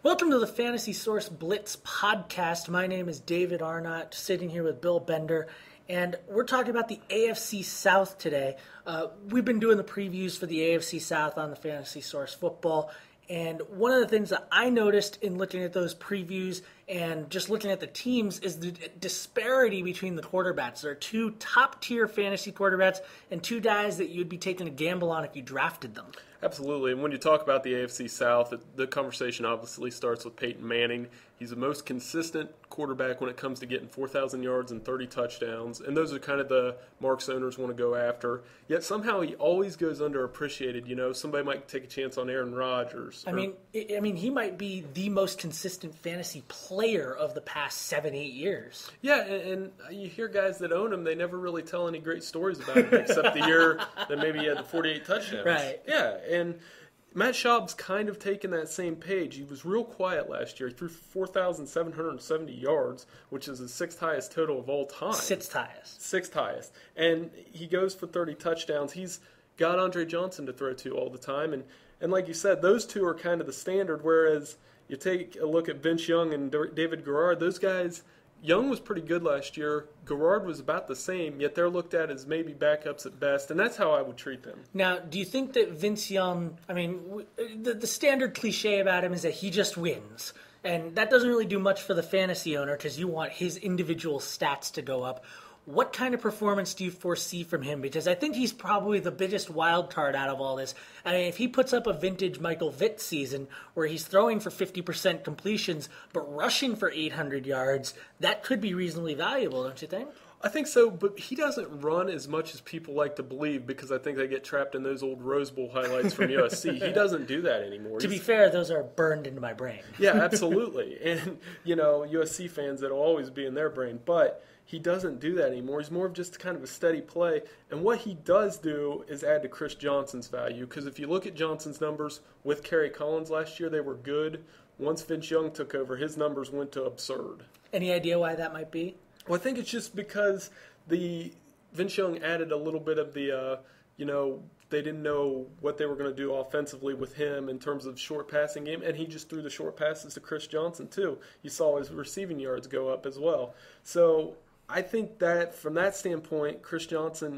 Welcome to the Fantasy Source Blitz podcast. My name is David Arnott, sitting here with Bill Bender, and we're talking about the AFC South today. We've been doing the previews for the AFC South on the Fantasy Source Football, and one of the things that I noticed in looking at those previews and just looking at the teams is the disparity between the quarterbacks. There are two top-tier fantasy quarterbacks and two guys that you'd be taking a gamble on if you drafted them. Absolutely. And when you talk about the AFC South, the conversation obviously starts with Peyton Manning. He's the most consistent quarterback when it comes to getting 4,000 yards and 30 touchdowns. And those are kind of the marks owners want to go after. Yet somehow he always goes underappreciated. You know, somebody might take a chance on Aaron Rodgers. I mean, he might be the most consistent fantasy player of the past 7-8 years. Yeah, and you hear guys that own him, they never really tell any great stories about him, except the year that maybe he had the 48 touchdowns. Right. Yeah, and Matt Schaub's kind of taken that same page. He was real quiet last year. He threw 4,770 yards, which is the sixth highest total of all time. Sixth highest. And he goes for 30 touchdowns. He's got Andre Johnson to throw to all the time. And like you said, those two are kind of the standard, whereas you take a look at Vince Young and David Garrard, those guys, Young was pretty good last year. Garrard was about the same, yet they're looked at as maybe backups at best, and that's how I would treat them. Now, do you think that Vince Young, the standard cliche about him is that he just wins, and that doesn't really do much for the fantasy owner because you want his individual stats to go up. What kind of performance do you foresee from him? Because I think he's probably the biggest wild card out of all this. I mean, if he puts up a vintage Michael Vick season where he's throwing for 50% completions but rushing for 800 yards, that could be reasonably valuable, don't you think? I think so, but he doesn't run as much as people like to believe because I think they get trapped in those old Rose Bowl highlights from USC. He doesn't do that anymore. To be fair, those are burned into my brain. Yeah, absolutely. And, USC fans, that'll always be in their brain. But he doesn't do that anymore. He's more of just kind of a steady play. And what he does do is add to Chris Johnson's value. Because if you look at Johnson's numbers with Kerry Collins last year, they were good. Once Vince Young took over, his numbers went to absurd. Any idea why that might be? Well, I think it's just because Vince Young added a little bit of the, they didn't know what they were going to do offensively with him in terms of short passing game, and he just threw the short passes to Chris Johnson too. You saw his receiving yards go up as well. So I think that from that standpoint,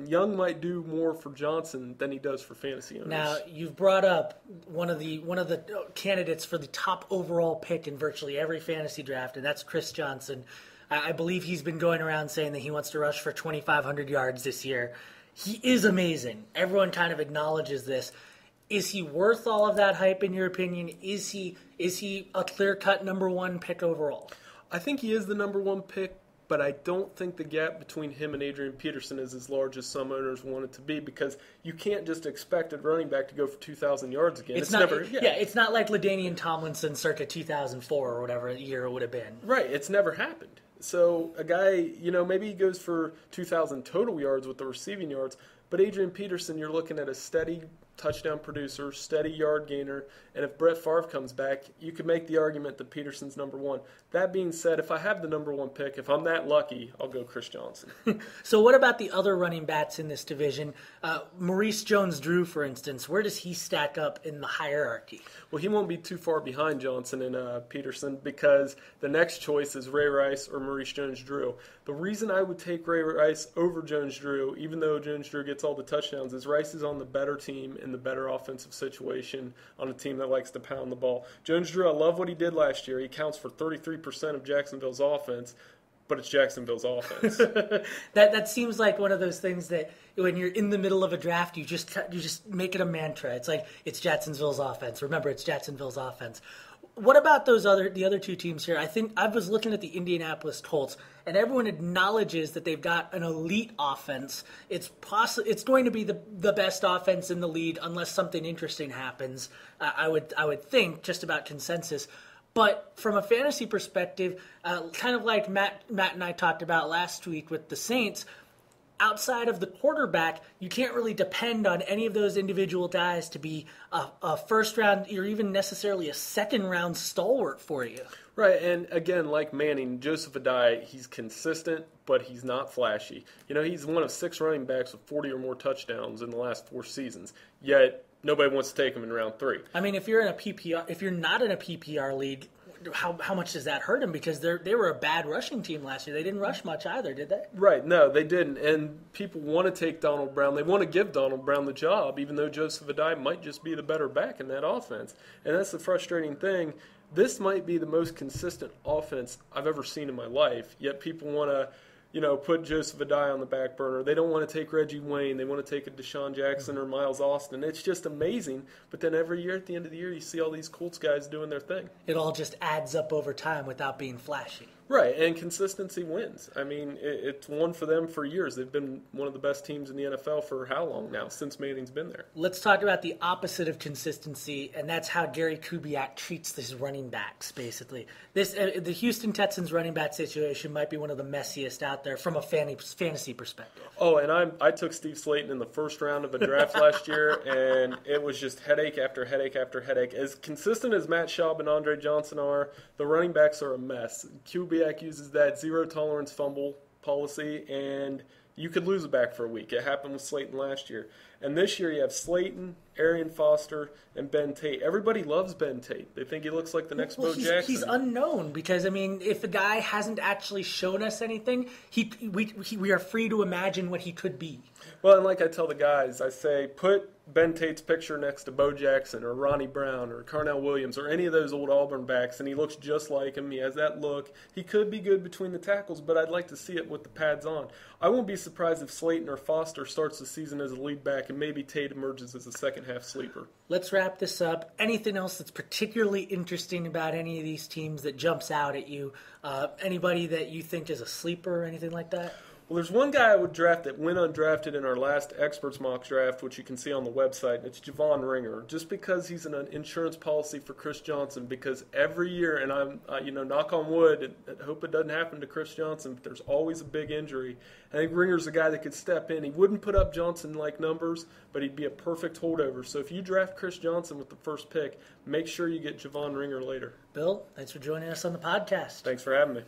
Young might do more for Johnson than he does for fantasy owners. Now, you've brought up one of the candidates for the top overall pick in virtually every fantasy draft, and that's Chris Johnson. I believe he's been going around saying that he wants to rush for 2,500 yards this year. He is amazing. Everyone kind of acknowledges this. Is he worth all of that hype, in your opinion? Is he a clear-cut number one pick overall? I think he is the number one pick, but I don't think the gap between him and Adrian Peterson is as large as some owners want it to be because you can't just expect a running back to go for 2,000 yards again. It's not like LaDainian Tomlinson circa 2004 or whatever year it would have been. Right, it's never happened. So a guy, maybe he goes for 2,000 total yards with the receiving yards, but Adrian Peterson, you're looking at a steady touchdown producer, steady yard gainer, and if Brett Favre comes back, you could make the argument that Peterson's number one. That being said, if I have the number one pick, if I'm that lucky, I'll go Chris Johnson. So what about the other running backs in this division? Maurice Jones-Drew, for instance, where does he stack up in the hierarchy? Well, he won't be too far behind Johnson and Peterson because the next choice is Ray Rice or Maurice Jones-Drew. The reason I would take Ray Rice over Jones-Drew, even though Jones-Drew gets all the touchdowns, is Rice is on the better team in the better offensive situation on a team that likes to pound the ball. Jones-Drew, I love what he did last year. He counts for 33% of Jacksonville's offense, but it's Jacksonville's offense. That seems like one of those things that when you're in the middle of a draft, you just make it a mantra. It's like, it's Jacksonville's offense. Remember, it's Jacksonville's offense. What about the other two teams here? I think I was looking at the Indianapolis Colts, and everyone acknowledges that they've got an elite offense. It's going to be the best offense in the league unless something interesting happens. I would think just about consensus. But from a fantasy perspective, kind of like Matt and I talked about last week with the Saints, outside of the quarterback, you can't really depend on any of those individual guys to be a first round or even necessarily a second round stalwart for you. Right, and again, like Manning, Joseph Adai, he's consistent, but he's not flashy. He's one of 6 running backs with 40 or more touchdowns in the last 4 seasons, yet nobody wants to take him in round 3. I mean, if you're not in a PPR league, how much does that hurt him? Because they were a bad rushing team last year. They didn't rush much either, did they? Right, no, they didn't. And people want to take Donald Brown. They want to give Donald Brown the job, even though Joseph Adai might just be the better back in that offense. And that's the frustrating thing. This might be the most consistent offense I've ever seen in my life, yet people want to put Joseph Adai on the back burner. They don't want to take Reggie Wayne. They want to take a Deshaun Jackson or Miles Austin. It's just amazing. But then every year at the end of the year, you see all these Colts guys doing their thing. It all just adds up over time without being flashy. Right, and consistency wins. I mean, it's won for them for years. They've been one of the best teams in the NFL for how long now, since Manning's been there. Let's talk about the opposite of consistency, and that's how Gary Kubiak treats his running backs, basically. The Houston Texans running back situation might be one of the messiest out there from a fantasy perspective. Oh, and I took Steve Slayton in the first round of a draft last year, and it was just headache after headache after headache. As consistent as Matt Schaub and Andre Johnson are, the running backs are a mess. Kubiak uses that zero-tolerance fumble policy, and you could lose a back for a week. It happened with Slayton last year. And this year you have Slayton, Arian Foster, and Ben Tate. Everybody loves Ben Tate. They think he looks like the next Bo Jackson. He's unknown because, I mean, if the guy hasn't actually shown us anything, we are free to imagine what he could be. Well, and like I tell the guys, I say, put Ben Tate's picture next to Bo Jackson or Ronnie Brown or Carnell Williams or any of those old Auburn backs, and he looks just like him. He has that look. He could be good between the tackles, but I'd like to see it with the pads on. I won't be surprised if Slayton or Foster starts the season as a lead back and maybe Tate emerges as a second-half sleeper. Let's wrap this up. Anything else that's particularly interesting about any of these teams that jumps out at you? Anybody that you think is a sleeper or anything like that? Well, there's one guy I would draft that went undrafted in our last Experts mock draft, which you can see on the website, and it's Javon Ringer, just because he's an insurance policy for Chris Johnson, because every year, and I'm, knock on wood, I hope it doesn't happen to Chris Johnson, but there's always a big injury. I think Ringer's a guy that could step in. He wouldn't put up Johnson-like numbers, but he'd be a perfect holdover. So if you draft Chris Johnson with the first pick, make sure you get Javon Ringer later. Bill, thanks for joining us on the podcast. Thanks for having me.